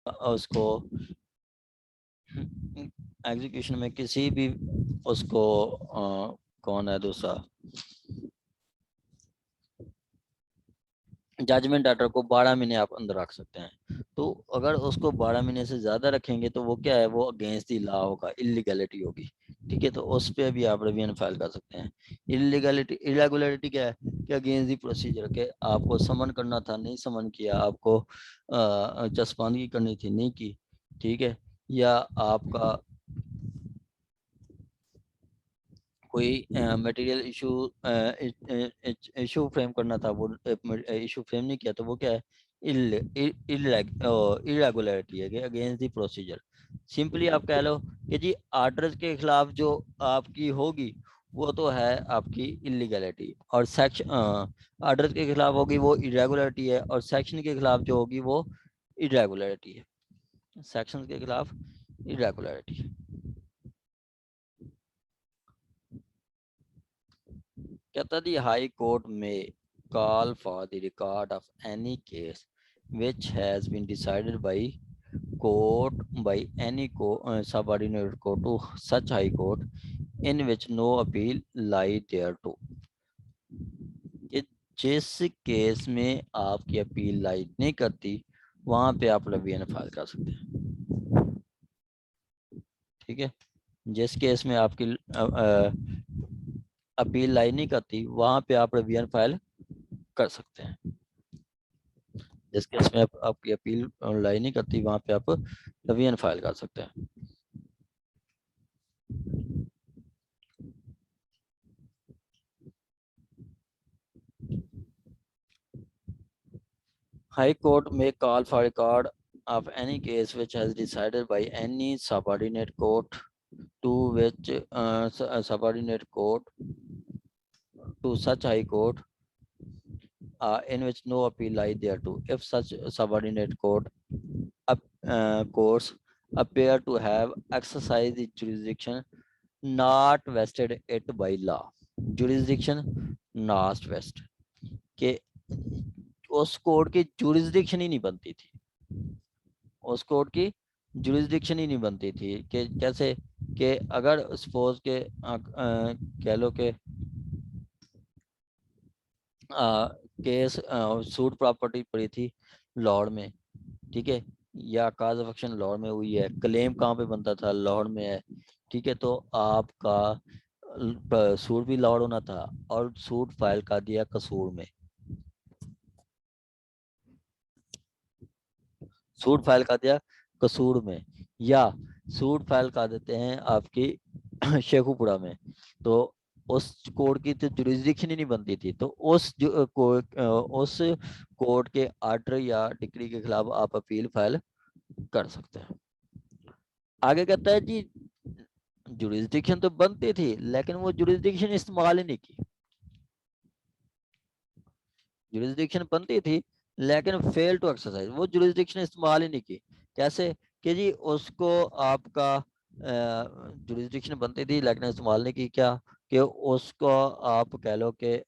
उसको एग्जीक्यूशन में किसी भी उसको कौन है दूसरा जजमेंट ऑर्डर को 12 महीने आप अंदर रख सकते हैं। तो अगर उसको 12 महीने से ज्यादा रखेंगे तो वो क्या है, वो अगेंस्ट दी लॉ होगा, इलीगैलिटी होगी। ठीक है, तो उस पर भी आप रिवीजन फाइल कर सकते हैं। इलीगैलिटी इरेगुलरिटी क्या है कि अगेंस्ट दी प्रोसीजर के आपको समन करना था, नहीं समन किया, आपको चस्पानगी करनी थी, नहीं की। ठीक है, या आपका कोई मटेरियल इशू फ्रेम करना था, वो इशू फ्रेम नहीं किया, तो वो क्या है, इरेगुलरिटी है अगेंस्ट द प्रोसीजर। सिंपली आप कह लो कि जी आर्डर्स के खिलाफ जो आपकी होगी वो तो है आपकी इलीगैलिटी, और सेक्शन आर्डर्स के खिलाफ होगी वो इरेगुलरिटी है, और सेक्शन के खिलाफ जो होगी वो इरेगुलरिटी है। सेक्शन के खिलाफ इरेगुलरिटी है। कहता दी हाई कोर्ट में call for the record of any case which has been decided by court by any subordinate court to such high court in which no appeal lie thereto। कि जिस case में आपकी appeal lie नहीं करती वहां पे आप रिवीजन फाइल कर सकते हैं। ठीक है, जिस केस में आपकी अपील लाई नहीं करती वहां पे आप रिवीजन फाइल कर सकते हैं। जिस केस में आपकी अपील लाई नहीं करती वहां पे आप रिवीजन फाइल कर सकते हैं। High Court may call for record of any case which has decided by any subordinate court to which subordinate court to such High Court in which no appeal lie thereto, if such subordinate courts appear to have exercised the jurisdiction not vested it by law। jurisdiction not vested के उस court की jurisdiction ही नहीं बनती थी, उस court की jurisdiction ही नहीं बनती थी। कि कैसे कि अगर सपोज के कह लो के केस सूट प्रॉपर्टी पड़ी थी लाहौर में, ठीक है, या काज ऑफ एक्शन लाहौर में हुई है, क्लेम कहाँ पे बनता था, लाहौर में है। ठीक है, तो आपका सूट भी लाहौर होना था और सूट फाइल कर दिया कसूर में, सूट फाइल कर दिया कसूर में, या सूट फाइल कर देते हैं आपकी शेखुपुरा में, तो उस कोर्ट की तो जुरिस्डिक्शन ही नहीं बनती थी। तो उस कोर्ट के आर्डर या डिक्री के खिलाफ आप अपील फाइल कर सकते हैं। आगे कहता है जी जुरिस्डिक्शन तो बनती थी लेकिन वो जुरिस्डिक्शन इस्तेमाल ही नहीं की। जुरिस्डिक्शन बनती थी लेकिन फेल टू एक्सरसाइज, वो जुरिस्डिक्शन इस्तेमाल ही नहीं की। कैसे कि जी उसको आपका जुरिस्डिक्शन बनती थी लेकिन इस्तेमाल नहीं की, क्या कि उसको आप कह लो कि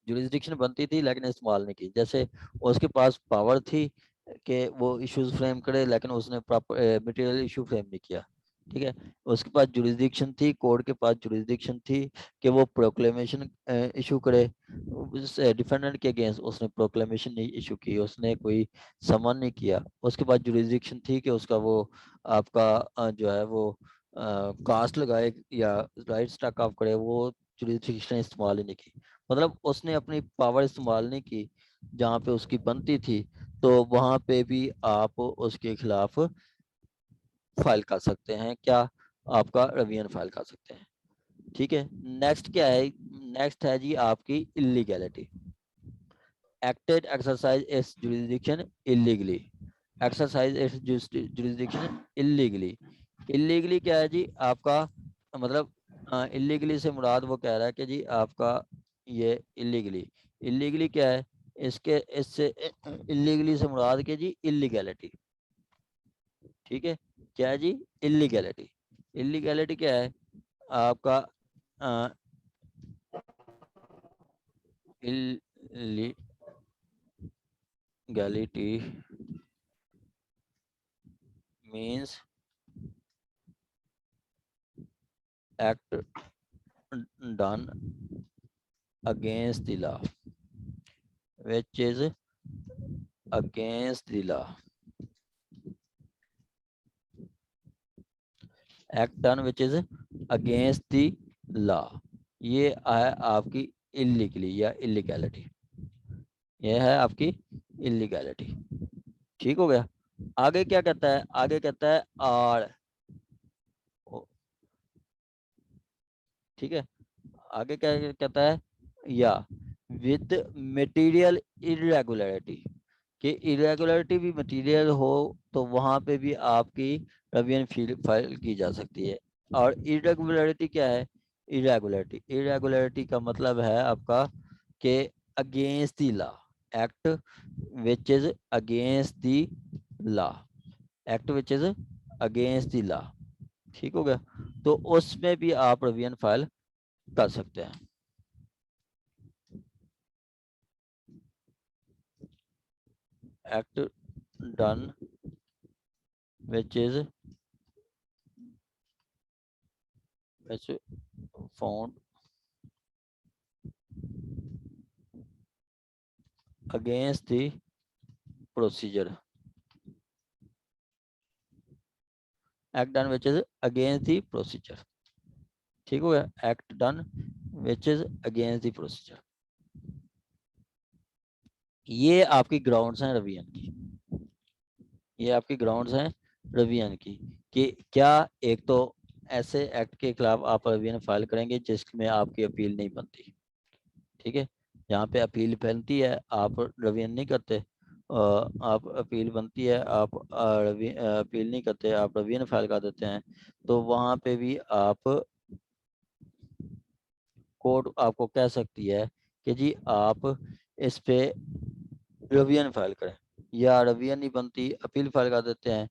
जुरिस्डिक्शन बनती थी लेकिन इस्तेमाल नहीं की। जैसे उसके पास पावर थी कि वो इश्यूज फ्रेम करे लेकिन उसने प्रॉपर मटेरियल इशू फ्रेम नहीं किया। ठीक है, उसके पास जुरिस्डिक्शन थी, कोर्ट के पास जुरिस्डिक्शन थी कि वो प्रोक्लेमेशन इशू करे डिफेंडेंट के अगेंस्ट, उसने प्रोक्लेमेशन नहीं इशू की, उसने कोई समन नहीं किया। उसके पास जुरिस्डिक्शन थी कि उसका वो आपका जो है वो कास्ट लगाए या राइट स्टैक ऑफ करे, वो जुरिस्डिक्शन इस्तेमाल ही नहीं की। मतलब उसने अपनी पावर इस्तेमाल नहीं की, जहाँ पे उसकी बनती थी तो वहां पे भी आप उसके खिलाफ फाइल कर सकते हैं, क्या आपका रिवीजन फाइल कर सकते हैं। ठीक है, नेक्स्ट क्या है, नेक्स्ट है जी आपकी इलीगैलिटी। एक्टेड एक्सरसाइज इस जुरिस्डिक्शन इलीगली, एक्सरसाइज इस जुरिस्डिक्शन इलीगली। इलीगली क्या है जी आपका, मतलब इलीगली से मुराद वो कह रहा है कि जी आपका ये इलीगली, इलीगली क्या है, इसके इससे इलीगली से मुराद के जी इलीगैलिटी। ठीक है, क्या है जी इलीगैलिटी, इलीगैलिटी क्या है आपका illegality means act done against the law, which is against the law. Act done which is against the law, ये है आपकी illegally या illegality, ये है आपकी illegality। ठीक हो गया। आगे क्या कहता है, आगे कहता है आर, ठीक है, आगे क्या कहता है, या विद मटेरियल इरेगुलरिटी, कि इरेगुलरिटी भी मटेरियल हो तो वहां पे भी आपकी रवियन फील फाइल की जा सकती है। और इरेगुलरिटी क्या है, इरेगुलरिटी, इरेगुलरिटी का मतलब है आपका कि against the law, act which is against the law, act which is against the law. ठीक हो गया, तो उसमें भी आप रवियन फाइल कर सकते हैं। Act done which is found against the procedure, act done which is against the procedure। ठीक हो गया, act done which is against the procedure। ये आपकी ग्राउंड्स हैं रवियन की, ये आपकी ग्राउंड्स हैं रवियन की, कि क्या एक तो ऐसे एक्ट के खिलाफ आप रवियन फाइल करेंगे जिसमें आपकी अपील नहीं बनती, ठीक है, जहाँ पे अपील बनती है आप रवियन नहीं करते, आप अपील बनती है आप अपील नहीं करते, आप रवियन फाइल कर देते हैं, तो वहाँ पे भी आप कोर्ट आपको कह सकती है कि जी आप इस पे रवियन फाइल करें, या रवियन नहीं बनती अपील फाइल कर देते हैं,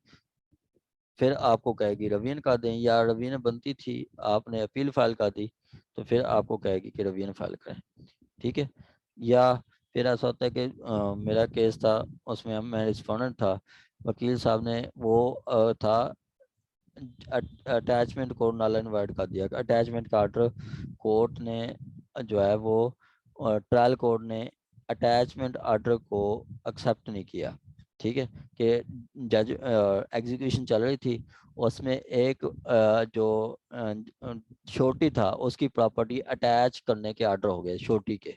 फिर आपको कहेगी रवियन कर दें, या रवियन बनती थी आपने अपील फाइल कर दी तो फिर आपको कहेगी कि रवियन फाइल करें। ठीक है, या फिर ऐसा होता है कि मेरा केस था, उसमें मैं रिस्पोंडेंट था, वकील साहब ने वो था अटैचमेंट को नल एंड वाइड कर दिया, अटैचमेंट का ऑर्डर कोर्ट ने जो है वो ट्रायल कोर्ट ने अटैचमेंट ऑर्डर को एक्सेप्ट नहीं किया। ठीक है, कि जज एग्जीक्यूशन चल रही थी, उसमें एक जो छोटी था उसकी प्रॉपर्टी अटैच करने के ऑर्डर हो गए छोटी के।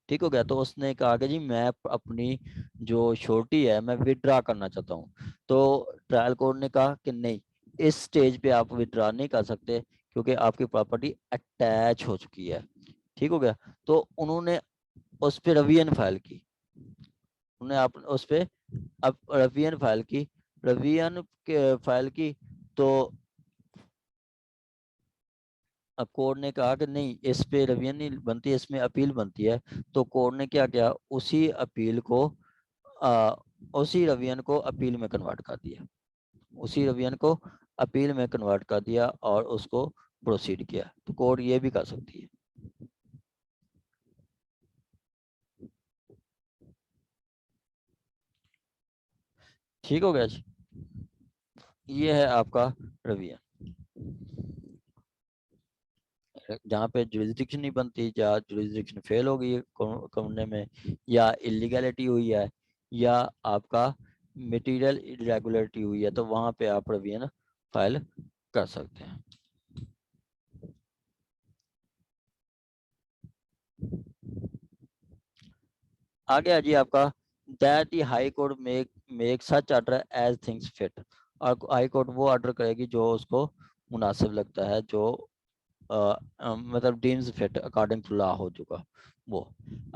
ठीक हो गया, तो उसने कहा कि जी मैं अपनी जो छोटी है मैं विड्रा करना चाहता हूँ, तो ट्रायल कोर्ट ने कहा कि नहीं, इस स्टेज पे आप विड्रा नहीं कर सकते क्योंकि आपकी प्रॉपर्टी अटैच हो चुकी है। ठीक हो गया, तो उन्होंने उस पर रवियन फाइल की, उन्होंने आप उस पर अब रवियन फाइल की, रवियन फाइल की, तो अब कोर्ट ने कहा कि नहीं इस पे रवियन नहीं बनती, इसमें अपील बनती है, तो कोर्ट ने क्या किया, उसी अपील को उसी रवियन को अपील में कन्वर्ट कर दिया, उसी रवियन को अपील में कन्वर्ट कर दिया और उसको प्रोसीड किया, तो कोर्ट ये भी कर सकती है। ठीक हो गया जी, ये है आपका रवियन, जहाँ पे जुरिस्डिक्शन नहीं बनती, या जुरिस्डिक्शन फेल हो गई है करने में, या इलीगैलिटी हुई है, या आपका मटेरियल इरेगुलरिटी हुई है, तो वहां पे आप रवियन फाइल कर सकते हैं। आगे आ जी आपका that the high court make such order as things fit, और हाई कोर्ट वो ऑर्डर करेगी जो उसको मुनासिब लगता है, जो मतलब deems fit according to law हो चुका वो।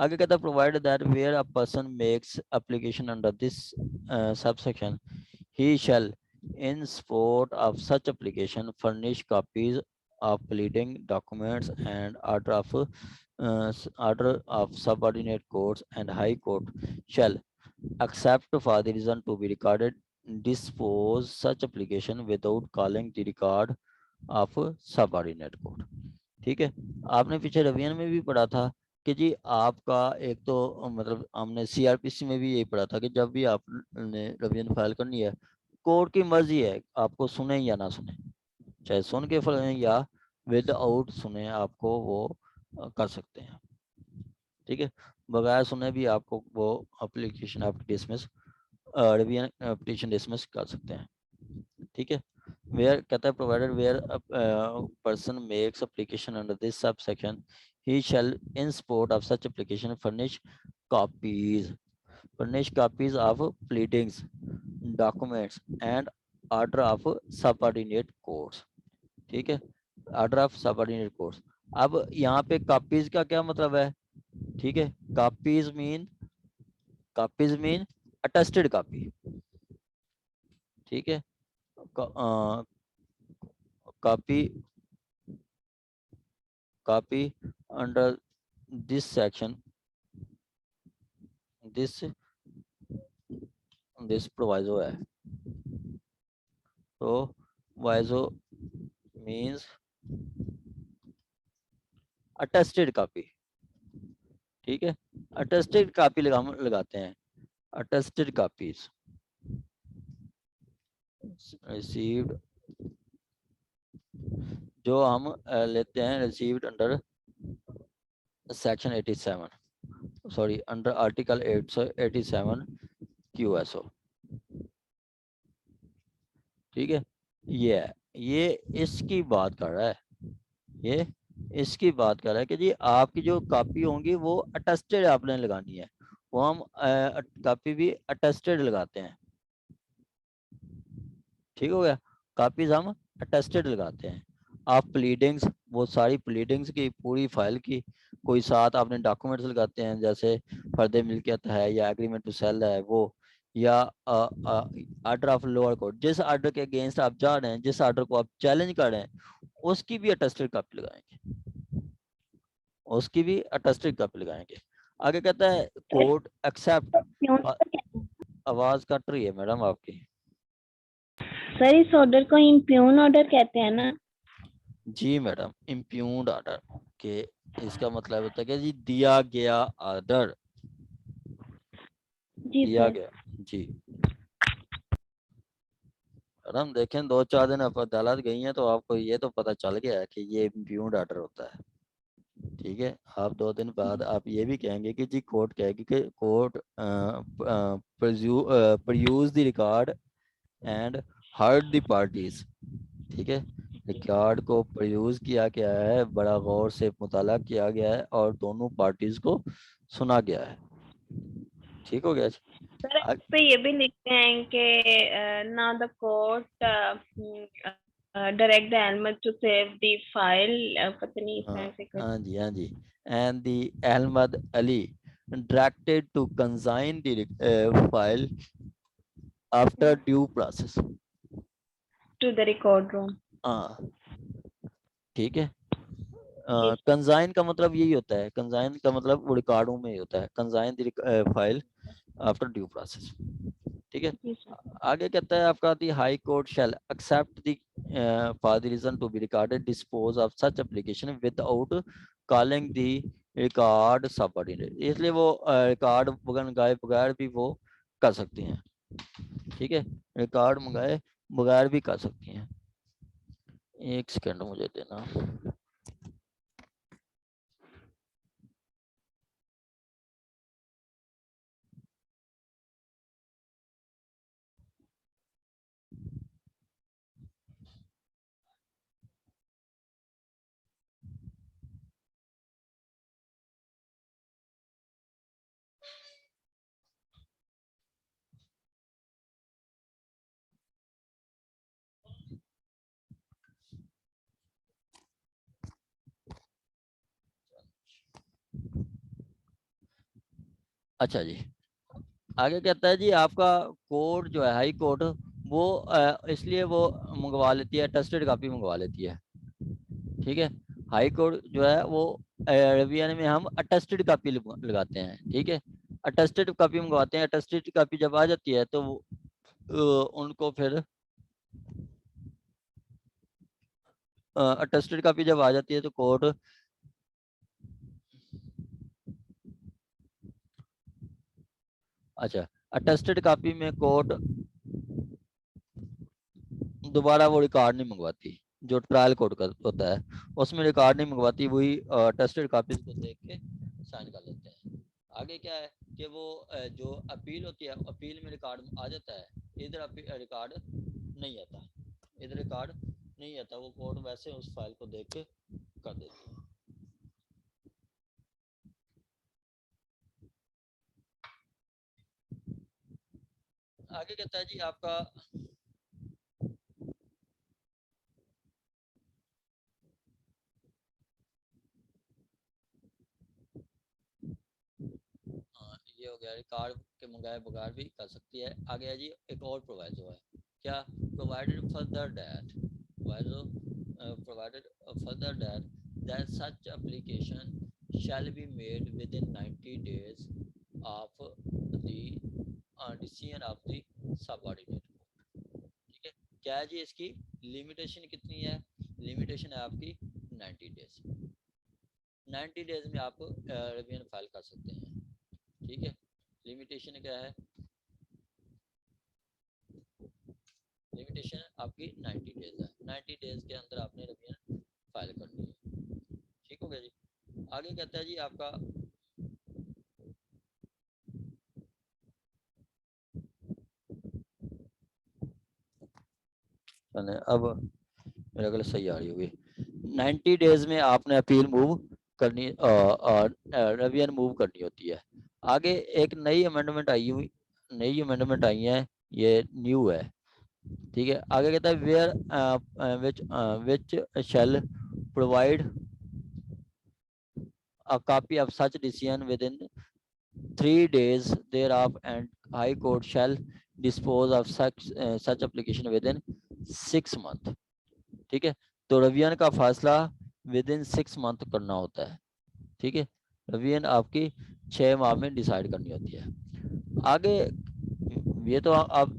आगे कहता है provide that where a person makes application under this subsection he shall in support of such application furnish copies of pleading documents and order of subordinate courts, and high court shall accept for the reason to be recorded dispose such application without calling the record of subordinate court। ठीक है। आपने पीछे रवियन में भी पढ़ा था कि जी आपका एक तो मतलब हमने सीआरपीसी में भी यही पढ़ा था कि जब भी आपने रवियन फाइल करनी है, कोर्ट की मर्जी है आपको सुने या ना सुने, चाहे सुन के फल या विदाउट सुने आपको वो कर सकते हैं। ठीक है, बगैर सुने भी आपको वो एप्लीकेशन आप डिसमिस रवियन पिटीशन डिसमिस कर सकते हैं। ठीक है, वेयर कहता है provided where person makes application under this subsection he shall in support of such application copies furnish copies of pleadings, documents and order of subordinate courts। ठीक है, order of subordinate course. अब यहाँ पे copies का क्या मतलब है? ठीक है, कॉपीज मीन अटेस्टेड कॉपी। ठीक है, copy copy under this section this this proviso है। तो वाइजो मीन्स अटेस्टेड कॉपी। ठीक है, अटेस्टेड कॉपी लगाते हैं, अटेस्टेड कॉपीज रिसीव्ड, जो हम लेते हैं received under section 87, sorry under article 887 QSO। ठीक है, ये इसकी बात कर रहा है, ये इसकी बात कर रहा है कि जी आपकी जो कॉपी होंगी वो अटेस्टेड आपने लगानी है। वो हम कॉपी भी अटेस्टेड लगाते हैं। ठीक हो गया, कॉपीज हम अटेस्टेड लगाते हैं। आप प्लीडिंग्स, वो सारी प्लीडिंग्स की पूरी फाइल की, कोई साथ आपने डॉक्यूमेंट्स लगाते हैं जैसे फर्दे मिल्कियत है या एग्रीमेंट टू सेल है वो, या ऑर्डर ऑफ लोअर कोर्ट, जिस ऑर्डर के अगेंस्ट आप जा रहे हैं, जिस ऑर्डर को आप चैलेंज कर रहे हैं, उसकी भी अटेस्टेड कॉपी लगाएंगे, उसकी भी अटेस्टेड कॉपी लगाएंगे। आगे कहता है कोर्ट एक्सेप्ट, आवाज कट रही है मैडम आपकी। सर इस ऑर्डर को इम्प्यून ऑर्डर कहते हैं ना? जी मैडम, इम्प्यून्ड ऑर्डर के इसका मतलब होता है कि जी दिया गया ऑर्डर, जी दिया सर। गया। जी मैडम देखें, 2-4 दिन आप अदालत गई हैं तो आपको ये तो पता चल गया है कि ये इम्प्यून्ड ऑर्डर होता है। ठीक है, आप 2 दिन बाद आप ये भी कहेंगे कि जी कोर्ट कहेगी कि court peruse the record and heard the parties. ठीक है, रिकॉर्ड को प्रयूज किया गया है, बड़ा गौर से मुताला किया गया है और दोनों पार्टीज को सुना गया है। ठीक हो गया जी। सर इस पे ये भी लिखते हैं कि now the court direct the Ahmad to save the file, पता नहीं इस हाँ तरह से कुछ। हाँ जी, हाँ जी। And the Ahmad Ali directed to consign the file after due process. To the record room. हाँ ठीक है, जी कंसाइन का मतलब यही होता है, कंसाइन का मतलब वो रिकॉर्डों में ही होता है, consign the file after due process. ठीक है, जी सर। आगे कहता है आपका the high court shall accept the for the reason to be recorded dispose of such application without calling the record subordinate, इसलिए वो रिकॉर्ड मंगाए बगैर भी वो कर सकती हैं। ठीक है, रिकॉर्ड मंगाए बगैर भी कर सकती हैं। एक सेकंड मुझे देना। अच्छा जी, आगे कहता है जी आपका कोर्ट जो है हाई कोर्ट, वो इसलिए वो मंगवा लेती है, टेस्टेड कॉपी मंगवा लेती है। ठीक है, हाई कोर्ट जो है वो रवियन में हम अटेस्टेड कॉपी लगाते हैं। ठीक है, अटेस्टेड कॉपी मंगवाते हैं, अटेस्टेड कॉपी जब आ जाती है तो उनको फिर अटेस्टेड कॉपी जब आ जाती है तो कोर्ट अच्छा अटेस्टेड कॉपी में कोर्ट दोबारा वो रिकॉर्ड नहीं मंगवाती, जो ट्रायल कोर्ट का होता है उसमें रिकॉर्ड नहीं मंगवाती, वही टेस्टेड कॉपीज को देख के साइन कर लेते हैं। आगे क्या है कि वो जो अपील होती है अपील में रिकॉर्ड आ जाता है, इधर रिकॉर्ड नहीं आता, इधर रिकॉर्ड नहीं आता, वो कोर्ट वैसे उस फाइल को देख के कर देती है। आगे कहता है जी आपका ये हो गया रिकॉर्ड के मंगाए बगैर भी कर सकती है। आगे है जी एक और प्रोवाइजो है, क्या provided further that provided further that such application shall be made within 90 days of the decision of the subordinate court। ठीक है, क्या है जी इसकी लिमिटेशन कितनी है, लिमिटेशन है आपकी 90 डेज, 90 डेज में आप रिवीजन फाइल कर सकते हैं। ठीक है, लिमिटेशन क्या है, लिमिटेशन आपकी 90 डेज है, 90 डेज के अंदर आपने रिवीजन फाइल करनी है। ठीक हो गया जी। आगे कहता है जी आपका अब मेरे ख्याल सही आ रही होगी, 90 डेज में आपने अपील मूव करनी और रिवीजन मूव करनी होती है। आगे एक नई अमेंडमेंट आई हुई, नई अमेंडमेंट आई है, ये न्यू है। ठीक है, आगे कहता है where which shall provide a copy of such decision within 3 days thereof and high court shall dispose of such application within 6 month। ठीक है, तो रिवीजन का फासला विद इन 6 मंथ करना होता है। ठीक है, रिवीजन आपकी 6 माह में डिसाइड करनी होती है। आगे ये तो आप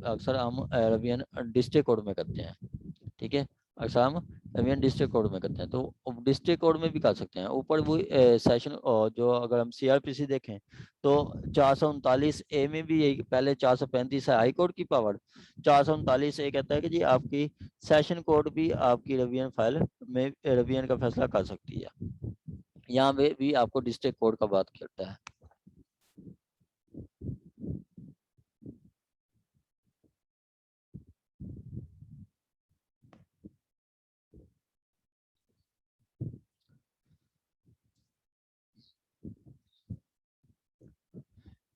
अक्सर हम रिवीजन डिस्ट्रिक्ट कोर्ट में करते हैं। ठीक है, अक्सर हम रिवीजन डिस्ट्रिक्ट कोर्ट में करते हैं, तो डिस्ट्रिक्ट कोर्ट में भी कर सकते हैं। ऊपर वो सेशन जो अगर हम सीआरपीसी देखें तो 439 ए में भी यही, पहले 435 है हाई कोर्ट की पावर, 439 ए कहता है कि जी आपकी सेशन कोर्ट भी आपकी रिवीजन फाइल में रिवीजन का फैसला कर सकती है। यहाँ पे भी आपको डिस्ट्रिक्ट कोर्ट का बात करता है।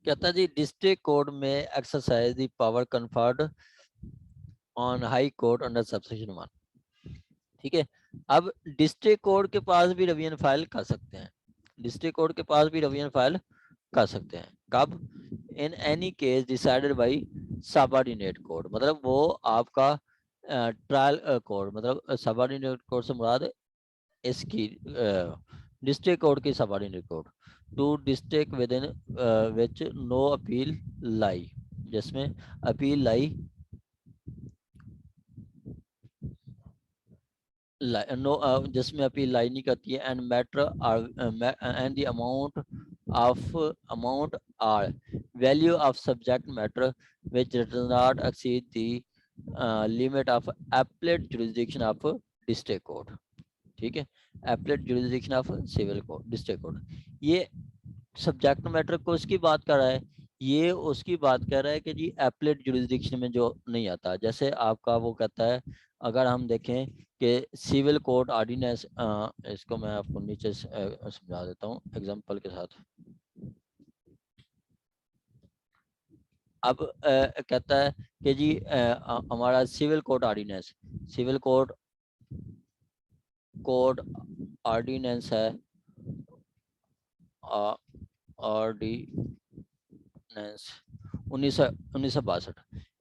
कहता है जी डिस्ट्रिक्ट कोर्ट में exercise the power conferred on high court under subsection 1। ठीक है, अब डिस्ट्रिक्ट कोर्ट के पास भी रिवीजन फाइल कर सकते हैं, डिस्ट्रिक्ट कोर्ट के पास भी रिवीजन फाइल कर सकते हैं। कब, in any case decided by subordinate court, मतलब वो आपका ट्रायल कोर्ट, मतलब सबऑर्डिनेट कोर्ट से मुराद इसकी डिस्ट्रिक्ट कोर्ट की subordinate court, to district within which no appeal lie, जिसमें अपील लाई नो जिसमें अपील लाई नहीं करती है, and matter and the amount or value of subject matter which does not exceed the limit of appellate jurisdiction of district court. ठीक है, applet jurisdiction of civil court district court, ये subject matter को उसकी बात कर रहा है, ये उसकी बात कर रहा है कि जी एप्लेट जुरिसडिक्शन में जो नहीं आता। जैसे आपका वो कहता है, अगर हम देखें कि सिविल कोर्ट ऑर्डिनेंस, इसको मैं आपको नीचे समझा देता हूँ एग्जांपल के साथ। अब कहता है कि जी हमारा civil court ordinance, civil court ordinance है, ऑर्डिनेंस 1962।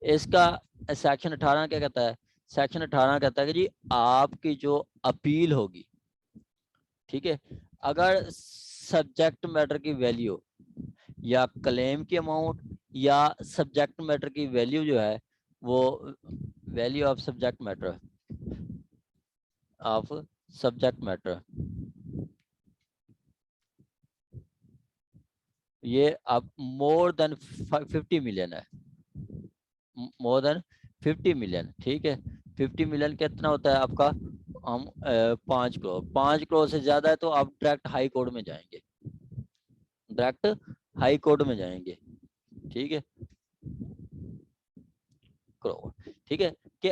इसका सेक्शन 18 क्या कहता है, सेक्शन 18 कहता है कि जी आपकी जो अपील होगी, ठीक है, अगर सब्जेक्ट मैटर की वैल्यू या क्लेम की अमाउंट या सब्जेक्ट मैटर की वैल्यू जो है वो value of subject matter of subject matter, ये अब मोर देन 50 मिलियन है, मोर देन 50 मिलियन, ठीक है। 50 मिलियन कितना होता है आपका, हम 5 करोड़, 5 करोड़ से ज्यादा है तो आप डायरेक्ट हाई कोर्ट में जाएंगे, डायरेक्ट हाई कोर्ट में जाएंगे, ठीक है। करोड़, ठीक है, कि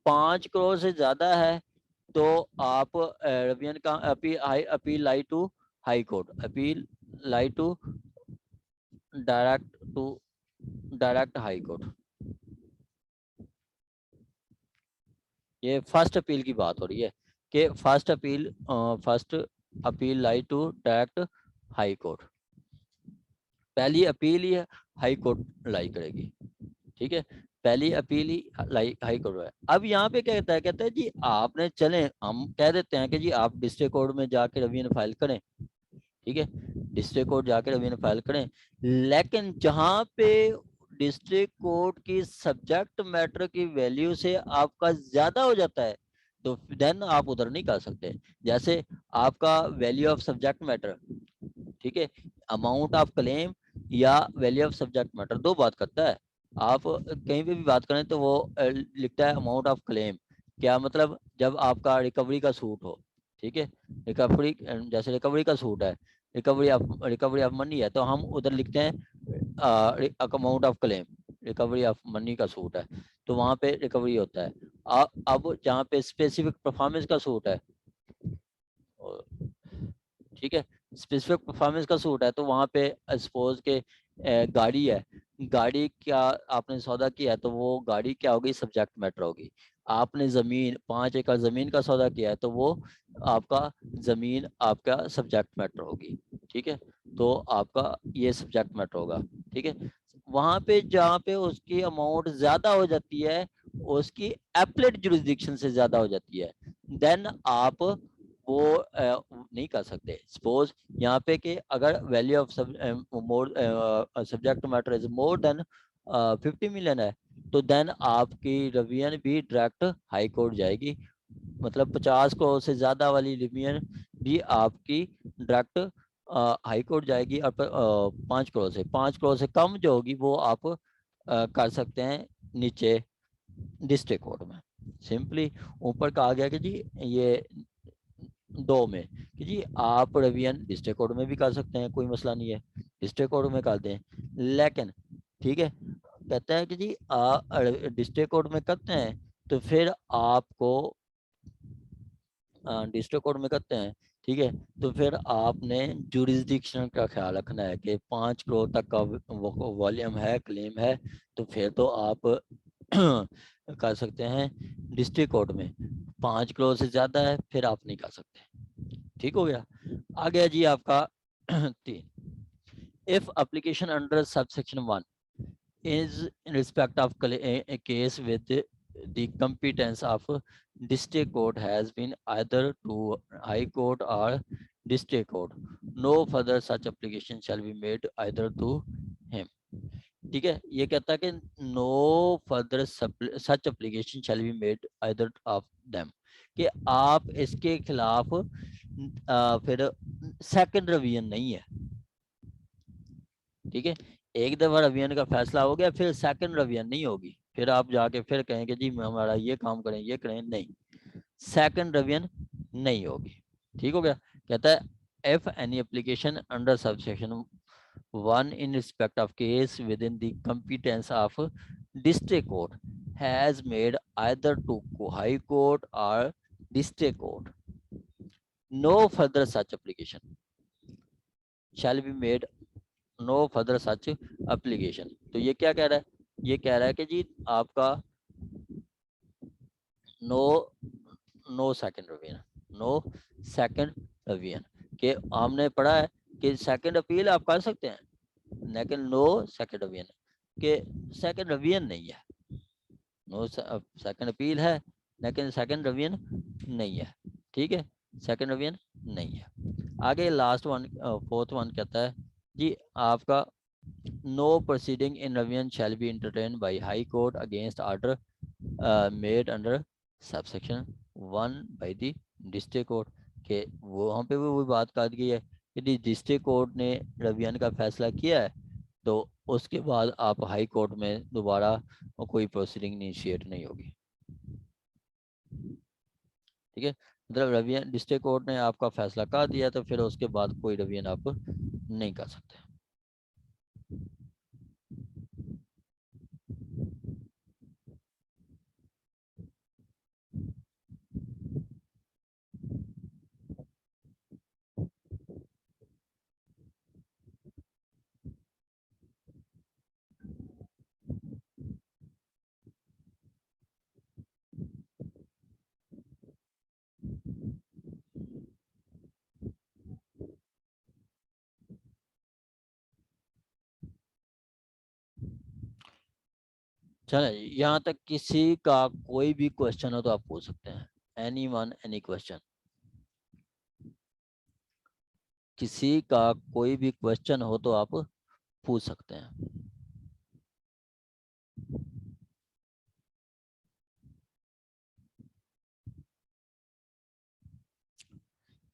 5 करोड़ से ज्यादा है तो आप रवियन का appeal lie to high court, appeal lie to direct high court. ये फर्स्ट अपील की बात हो रही है कि first appeal lie to direct high court, पहली अपील ही हाई कोर्ट लाई करेगी, ठीक है। पहली अपील ही हाई कोर्ट है। अब यहाँ पे क्या कहता है जी आपने, चले हम कह देते हैं कि जी आप डिस्ट्रिक्ट कोर्ट में जाके रवियन फाइल करें, ठीक है, डिस्ट्रिक्ट कोर्ट जाके रवियन फाइल करें, लेकिन जहां पे डिस्ट्रिक्ट कोर्ट की सब्जेक्ट मैटर की वैल्यू से आपका ज्यादा हो जाता है तो देन आप उधर नहीं कर सकते। जैसे आपका वैल्यू ऑफ सब्जेक्ट मैटर, ठीक है, अमाउंट ऑफ क्लेम या वैल्यू ऑफ सब्जेक्ट मैटर दो बात करता है। आप कहीं पे भी बात करें तो वो लिखता है अमाउंट ऑफ क्लेम, क्या मतलब जब आपका रिकवरी का सूट हो, ठीक है, रिकवरी, जैसे रिकवरी का सूट है, रिकवरी ऑफ मनी है तो हम उधर लिखते हैं amount of claim, recovery of money का सूट है तो वहां पे रिकवरी होता है। अब जहाँ पे स्पेसिफिक परफॉर्मेंस का सूट है, ठीक है, स्पेसिफिक परफॉर्मेंस का सूट है तो वहां पे सपोज के गाड़ी है, गाड़ी क्या आपने सौदा किया है तो वो गाड़ी क्या होगी, सब्जेक्ट मैटर होगी। आपने जमीन 5 एकड़ जमीन का सौदा किया है तो वो आपका जमीन आपका सब्जेक्ट मैटर होगी, ठीक है, तो आपका ये सब्जेक्ट मैटर होगा, ठीक है। वहां पे जहाँ पे उसकी अमाउंट ज्यादा हो जाती है, उसकी एप्लेट जुरिस्डिक्शन से ज्यादा हो जाती है, देन आप वो नहीं कर सकते। सपोज यहाँ पे कि अगर value of more subject matter is more than 50 million है तो देन आपकी रिवीजन भी डायरेक्ट हाई कोर्ट जाएगी, मतलब 50 करोड़ से ज्यादा वाली रिवीजन भी आपकी डायरेक्ट हाई कोर्ट जाएगी, और 5 करोड़ से कम जो होगी वो आप कर सकते हैं नीचे डिस्ट्रिक्ट कोर्ट में। सिंपली ऊपर कहा गया कि जी ये दो में कि जी आप रिवीजन डिस्ट्रिक्ट कोर्ट में भी कर सकते हैं, कोई मसला नहीं है, डिस्ट्रिक्ट कोर्ट में कर दें, लेकिन ठीक है कहता है कि जी डिस्ट्रिक्ट कोर्ट में करते हैं तो फिर आपको डिस्ट्रिक्ट कोर्ट में करते हैं, ठीक है, तो फिर आपने जुरिस्डिक्शन का ख्याल रखना है कि 5 करोड़ तक का वॉल्यूम है, क्लेम है, तो फिर तो आप कर सकते हैं डिस्ट्रिक्ट कोर्ट में, 5 करोड़ से ज्यादा है फिर आप नहीं कर सकते, ठीक हो गया। आ गया जी आपका 3, if application under subsection 1 is in respect of a case with the competence of district court has been either to high court or district court, no further such application shall be made either to him, ठीक है। ये कहता है कि no further such application shall be made either of them, कि आप इसके खिलाफ फिर सेकंड रिवीजन नहीं है, ठीक है। एक दफा रिवीजन का फैसला हो गया फिर सेकंड रिवीजन नहीं होगी, फिर आप जाके फिर कहेंगे जी हमारा ये काम करें ये करें, नहीं, सेकंड रिवीजन नहीं होगी, ठीक हो गया। कहता है if any application under subsection 1 in respect of case within the competence of district court has made either to high court or district court, no further such application shall be made, no further such application. तो ये क्या कह रहा है, ये कह रहा है कि जी आपका no no second revision, no second revision, के हमने पढ़ा है कि सेकंड अपील आप कर सकते हैं, लेकिन नो सेकंड रिवीजन, के सेकंड रिवीजन नहीं है, नो सेकंड अपील है लेकिन सेकंड रिवीजन नहीं है, ठीक है, सेकंड रिवीजन नहीं है। आगे लास्ट वन, फोर्थ वन कहता है जी आपका no proceeding in revision shall be entertained by high court against order made under subsection 1 by the district court के वहाँ पे भी वही बात कर गई है कि डिस्ट्रिक्ट कोर्ट ने रिवीजन का फैसला किया है तो उसके बाद आप हाई कोर्ट में दोबारा कोई प्रोसीडिंग इनिशिएट नहीं होगी। ठीक है, मतलब रिवीजन डिस्ट्रिक्ट कोर्ट ने आपका फैसला कर दिया तो फिर उसके बाद कोई रिवीजन आप नहीं कर सकते। चले, यहाँ तक किसी का कोई भी क्वेश्चन हो तो आप पूछ सकते हैं। एनी वन एनी क्वेश्चन, किसी का कोई भी क्वेश्चन हो तो आप पूछ सकते हैं।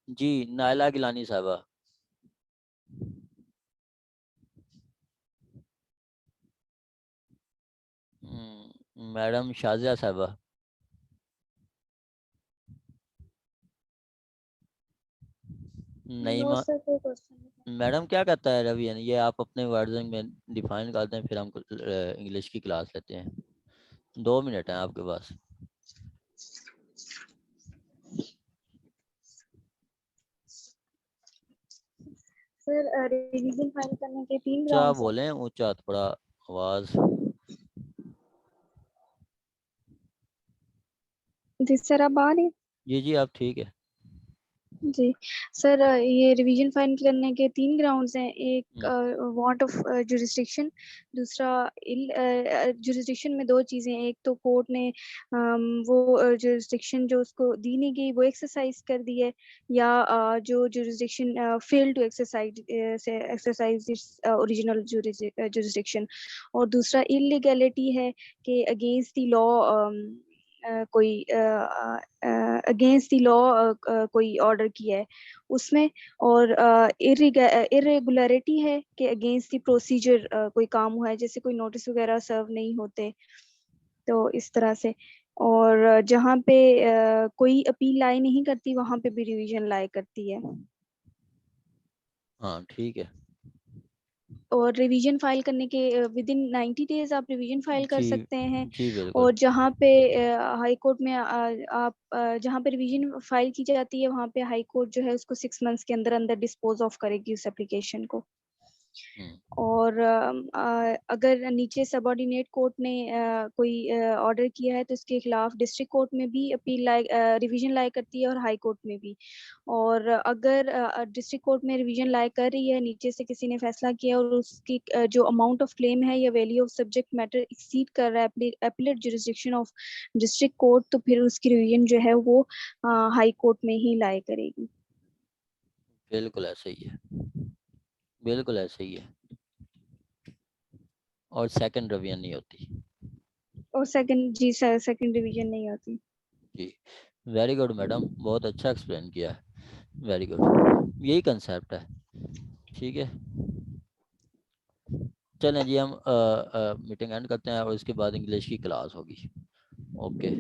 जी नायला गिलानी साहबा। मैडम शाजिया साहबा। नहीं नो सर, कोई क्वेश्चन नहीं। मैडम क्या कहता है रवि, ये आप अपने वर्जन में डिफाइन करते हैं फिर हम इंग्लिश की क्लास लेते हैं। 2 मिनट हैं आपके पास। सर रिवीजन फाइल करने के 3 ऊंचा ग्राउंड्स हैं। बोलें, ऊंचा थोड़ा आवाज। जी सर, अब आ रही है? जी जी आप ठीक है। जी सर, ये रिवीजन फाइल करने के 3 ग्राउंड्स हैं। एक वांट ऑफ जुरिस्डिक्शन, दूसरा जुरिस्डिक्शन में 2 चीजें। एक तो कोर्ट ने वो जुरिस्डिक्शन जो उसको दी नहीं गई वो एक्सरसाइज कर दी है, या जो jurisdiction fail to exercise original jurisdiction. और दूसरा इलीगैलिटी है कि अगेंस्ट द लॉ कोई अगेंस्ट द लॉ कोई ऑर्डर किया है उसमें। और इरेगुलरिटी है कि अगेंस्ट द प्रोसीजर कोई काम हुआ है, जैसे कोई नोटिस वगैरह सर्व नहीं होते, तो इस तरह से। और जहाँ पे कोई अपील लाई नहीं करती वहां पे भी रिवीजन लाई करती है। हाँ ठीक है। और रिवीजन फाइल करने के विद इन 90 डेज आप रिवीजन फाइल कर जी सकते हैं। जी बिल्कुल। और जहाँ पे हाई कोर्ट में आप जहाँ पे रिवीजन फाइल की जाती है वहाँ पे हाई कोर्ट जो है उसको 6 मंथ्स के अंदर अंदर डिस्पोज ऑफ करेगी उस एप्लीकेशन को। हम्म, और अगर नीचे सबऑर्डिनेट कोर्ट ने कोई ऑर्डर किया है तो उसके खिलाफ डिस्ट्रिक्ट कोर्ट में भी अपील रिवीजन लाई करती है और हाई कोर्ट में भी। और अगर डिस्ट्रिक्ट कोर्ट में रिवीजन लाई कर रही है, नीचे से किसी ने फैसला किया और उसकी जो अमाउंट ऑफ क्लेम है या value of subject matter exceed कर रहा है appellate jurisdiction of district court, तो फिर उसकी रिवीजन जो है वो हाई कोर्ट में ही लाई करेगी। बिल्कुल ऐसे ही है, बिल्कुल ऐसे ही है। और सेकंड रिवीजन नहीं होती। और सेकंड, जी सर, सेकंड रिवीजन नहीं होती। जी वेरी गुड मैडम, बहुत अच्छा एक्सप्लेन किया है। वेरी गुड, यही कंसेप्ट है। ठीक है, चलें जी हम मीटिंग एंड करते हैं और इसके बाद इंग्लिश की क्लास होगी। ओके।